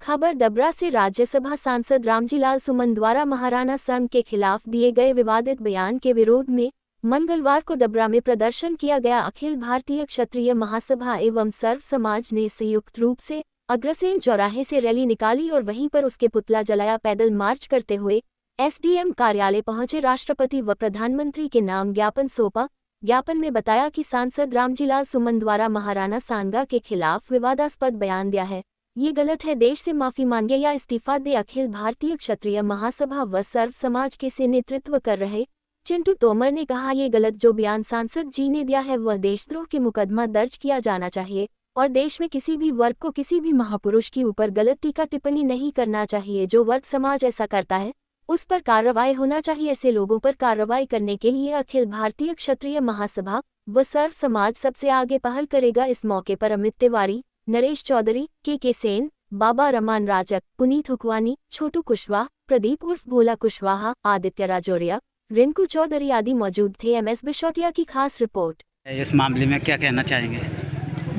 खबर डबरा से राज्यसभा सांसद रामजीलाल सुमन द्वारा महाराणा संघ के खिलाफ दिए गए विवादित बयान के विरोध में मंगलवार को डबरा में प्रदर्शन किया गया। अखिल भारतीय क्षत्रिय महासभा एवं सर्व समाज ने संयुक्त रूप से अग्रसेन चौराहे से रैली निकाली और वहीं पर उसके पुतला जलाया। पैदल मार्च करते हुए एसडीएम कार्यालय पहुंचे राष्ट्रपति व प्रधानमंत्री के नाम ज्ञापन सौंपा। ज्ञापन में बताया कि सांसद रामजीलाल सुमन द्वारा महाराणा सांगा के खिलाफ विवादास्पद बयान दिया है, ये गलत है, देश से माफी मांगे या इस्तीफा दे। अखिल भारतीय क्षत्रिय महासभा व सर्व समाज के से नेतृत्व कर रहे चिंटू तोमर ने कहा, ये गलत जो बयान सांसद जी ने दिया है वह देशद्रोह के मुकदमा दर्ज किया जाना चाहिए और देश में किसी भी वर्ग को किसी भी महापुरुष के ऊपर गलत टीका टिप्पणी नहीं करना चाहिए। जो वर्ग समाज ऐसा करता है उस पर कार्रवाई होना चाहिए। ऐसे लोगों पर कार्रवाई करने के लिए अखिल भारतीय क्षत्रिय महासभा व सर्व समाज सबसे आगे पहल करेगा। इस मौके पर अमित तिवारी, नरेश चौधरी, के सेन, बाबा रमान राजक, पुनीत हुकवानी, छोटू कुशवाहा, प्रदीप उर्फ भोला कुशवाहा, आदित्य राजौरिया, रिंकू चौधरी आदि मौजूद थे। एमएस बिशोटिया की खास रिपोर्ट। इस मामले में क्या कहना चाहेंगे?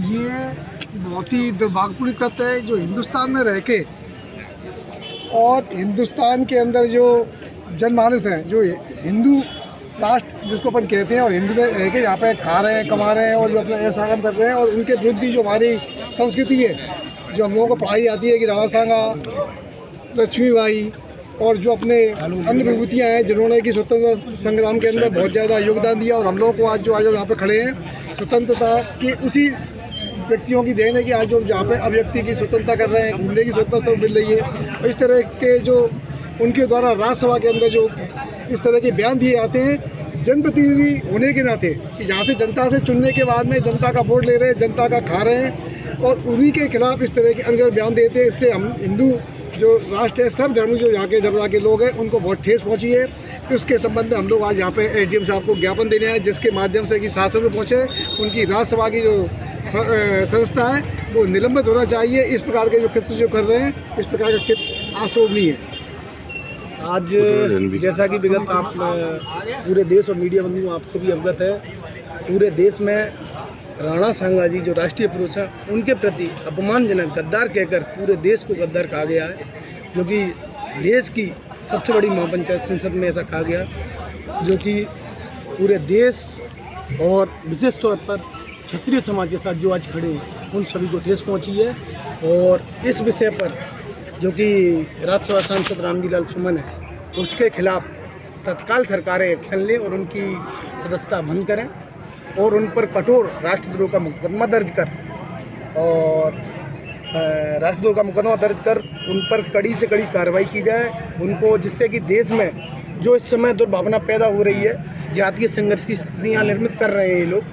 ये बहुत ही दुर्भाग्यपूर्ण कृत्य है जो हिंदुस्तान में रह के और हिंदुस्तान के अंदर जो जनमानस हैं, जो हिंदू राष्ट्र जिसको अपन कहते हैं और हिंदू में रह के यहाँ पे खा रहे हैं, कमा रहे हैं और जो अपना ऐसा आराम कर रहे हैं, और उनके विरुद्ध जो हमारी संस्कृति है, जो हम लोगों को पढ़ाई आती है कि राणा सांगा, लक्ष्मीबाई और जो अपने अन्य विभूतियाँ हैं जिन्होंने कि स्वतंत्रता संग्राम के अंदर बहुत ज़्यादा योगदान दिया, और हम लोगों को आज जो यहाँ पे खड़े हैं स्वतंत्रता के उसी व्यक्तियों की देन है कि आज जो जहाँ पे अभिव्यक्ति की स्वतंत्रता कर रहे हैं, घूमने की स्वतंत्रता मिल रही है। और इस तरह के जो उनके द्वारा राज्यसभा के अंदर जो इस तरह के बयान दिए जाते हैं जनप्रतिनिधि होने के नाते, कि जहाँ से जनता से चुनने के बाद में जनता का वोट ले रहे हैं, जनता का खा रहे हैं और उन्हीं के खिलाफ इस तरह के अनगढ़ बयान देते हैं। इससे हम हिंदू जो राष्ट्र है, सब धर्म जो यहाँ के डबरा के लोग हैं उनको बहुत ठेस पहुँची है। उसके संबंध में हम लोग आज यहाँ पे एसडीएम साहब को ज्ञापन देने आए, जिसके माध्यम से कि शासन में पहुँचे उनकी राज्यसभा की जो संस्था है वो निलंबित होना चाहिए। इस प्रकार के जो कृत्य जो कर रहे हैं, इस प्रकार का कृत्य अशोभनीय है। आज जैसा कि विगत आप पूरे देश और मीडिया बंधु आपको भी अवगत है, पूरे देश में राणा सांगा जी जो राष्ट्रीय पुरुष हैं उनके प्रति अपमानजनक गद्दार कहकर पूरे देश को गद्दार कहा गया है, जो कि देश की सबसे बड़ी महापंचायत संसद में ऐसा कहा गया, जो कि पूरे देश और विशेष तौर पर क्षत्रिय समाज के साथ जो आज खड़े हैं उन सभी को ठेस पहुंची है। और इस विषय पर जो कि राज्यसभा सांसद रामजीलाल सुमन है उसके खिलाफ तत्काल सरकारें एक्शन लें और उनकी सदस्यता भंग करें और उन पर कठोर राष्ट्रद्रोह का मुकदमा दर्ज कर उन पर कड़ी से कड़ी कार्रवाई की जाए उनको, जिससे कि देश में जो इस समय दुर्भावना पैदा हो रही है, जातीय संघर्ष की स्थितियाँ निर्मित कर रहे हैं ये लोग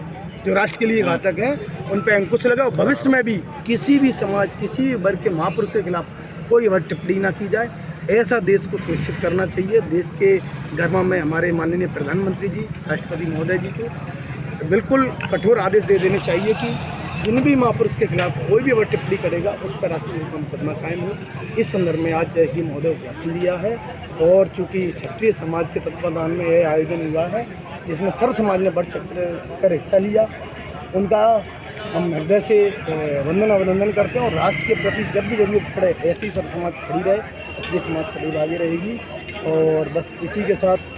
जो राष्ट्र के लिए घातक हैं, उन पर अंकुश लगा और भविष्य में भी किसी भी समाज, किसी भी वर्ग के महापुरुष के खिलाफ कोई वह टिप्पणी ना की जाए। ऐसा देश को सुनिश्चित करना चाहिए। देश के गर्मा में हमारे माननीय प्रधानमंत्री जी, राष्ट्रपति महोदय जी को बिल्कुल कठोर आदेश दे देने चाहिए कि जिन भी महापुरुष के खिलाफ कोई भी वह टिप्पणी करेगा उस पर राष्ट्रपति का मुकदमा कायम हो। इस संदर्भ में आज एसडी महोदय को ज्ञापन दिया है और चूँकि क्षत्रिय समाज के तत्वाधान में यह आयोजन हुआ है जिसमें सर्व समाज ने बढ़ चढ़ कर हिस्सा लिया, उनका हम हृदय से अभिनंदन करते हैं और राष्ट्र के प्रति जब भी जरूरत पड़े ऐसी सर्व समाज खड़ी रहे, क्षत्रिय समाज सदैव आगे रहेगी। और बस इसी के साथ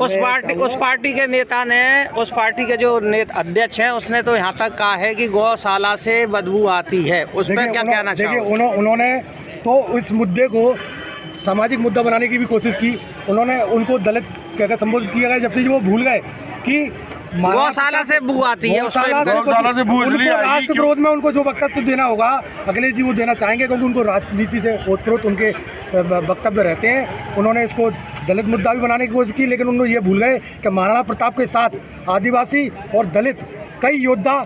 उस पार्टी के नेता ने, उस पार्टी के जो अध्यक्ष हैं उसने तो यहाँ तक कहा है कि गौशाला से बदबू आती है, उस पर क्या कहना चाहिए? उन्होंने तो इस मुद्दे को सामाजिक मुद्दा बनाने की भी कोशिश की। उन्होंने उनको दलित कहकर संबोधित किया गया, जबकि वो भूल गए कि गौशाला से बू आती है, राष्ट्र विरोध में उनको जो वक्तव्य देना होगा अखिलेश जी वो देना चाहेंगे, क्योंकि उनको राजनीति से ओतप्रोत उनके वक्तव्य रहते हैं। उन्होंने इसको दलित मुद्दा भी बनाने की कोशिश की, लेकिन उन्होंने ये भूल गए कि महाराणा प्रताप के साथ आदिवासी और दलित कई योद्धा